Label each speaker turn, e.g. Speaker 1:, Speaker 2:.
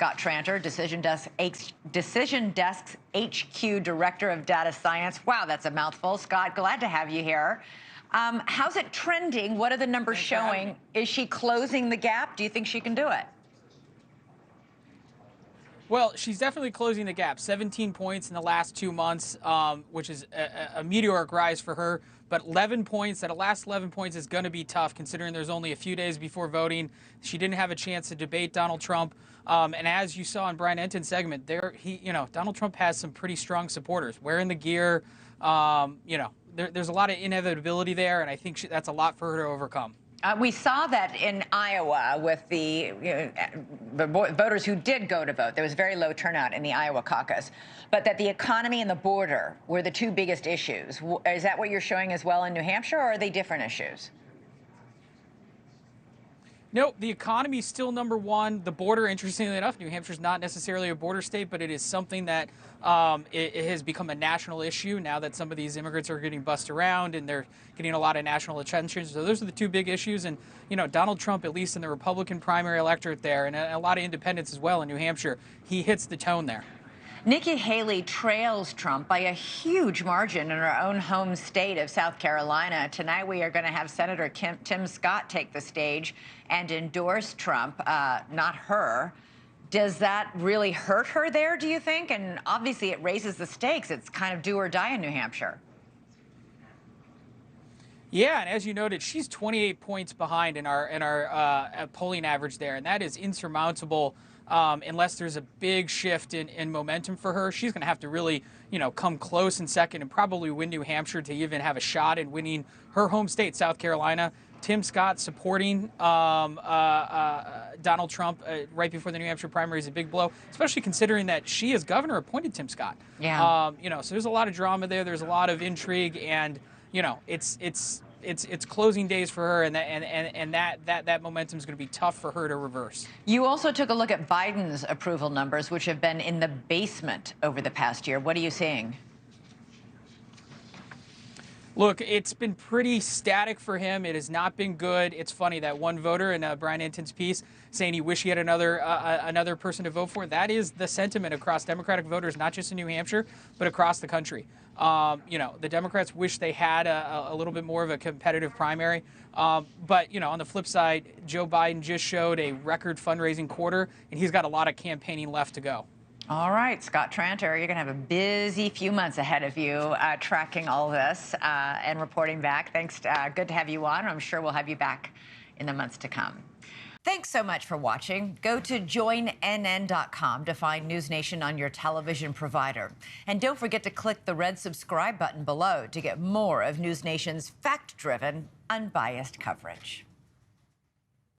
Speaker 1: Scott Tranter, Decision Desk's HQ Director of Data Science. Wow, that's a mouthful. Scott, glad to have you here. How's it trending? What are the numbers showing? Is she closing the gap? Do you think she can do it?
Speaker 2: Well, she's definitely closing the gap. 17 points in the last 2 months, which is a meteoric rise for her. But 11 points, that last 11 points is going to be tough considering there's only a few days before voting. She didn't have a chance to debate Donald Trump. And as you saw in Brian Enton's segment, Donald Trump has some pretty strong supporters wearing the gear. There's a lot of inevitability there, and I think that's a lot for her to overcome.
Speaker 1: We saw that in Iowa with the voters who did go to vote. There was very low turnout in the Iowa caucus, but that the economy and the border were the two biggest issues. Is that what you're showing as well in New Hampshire, or are they different issues?
Speaker 2: No, the economy is still number one. The border, interestingly enough, New Hampshire's not necessarily a border state, but it is something that it has become a national issue now that some of these immigrants are getting bussed around and they're getting a lot of national attention. So those are the two big issues. And, Donald Trump, at least in the Republican primary electorate there, and a lot of independents as well in New Hampshire, he hits the tone there.
Speaker 1: Nikki Haley trails Trump by a huge margin in her own home state of South Carolina. Tonight, we are going to have Senator Tim Scott take the stage and endorse Trump, not her. Does that really hurt her there, do you think? And obviously, it raises the stakes. It's kind of do or die in New Hampshire.
Speaker 2: Yeah, and as you noted, she's 28 points behind in our polling average there, and that is insurmountable. Unless there's a big shift in momentum for her. She's going to have to really, come close in second and probably win New Hampshire to even have a shot at winning her home state, South Carolina. Tim Scott supporting Donald Trump right before the New Hampshire primary is a big blow, especially considering that she, as governor, appointed Tim Scott.
Speaker 1: Yeah.
Speaker 2: So there's a lot of drama there. There's a lot of intrigue, and it's closing days for her, and that momentum is going to be tough for her to reverse.
Speaker 1: You also took a look at Biden's approval numbers, which have been in the basement over the past year. What are you seeing?
Speaker 2: Look, it's been pretty static for him. It has not been good. It's funny that one voter in Brian Enton's piece saying he wished he had another person to vote for. That is the sentiment across Democratic voters, not just in New Hampshire, but across the country. The Democrats wish they had a little bit more of a competitive primary. But, on the flip side, Joe Biden just showed a record fundraising quarter, and he's got a lot of campaigning left to go.
Speaker 1: All right, Scott Tranter, you're going to have a busy few months ahead of you tracking all this and reporting back. Thanks. Good to have you on. I'm sure we'll have you back in the months to come. Thanks so much for watching. Go to joinnn.com to find NewsNation on your television provider. And don't forget to click the red subscribe button below to get more of NewsNation's fact-driven, unbiased coverage.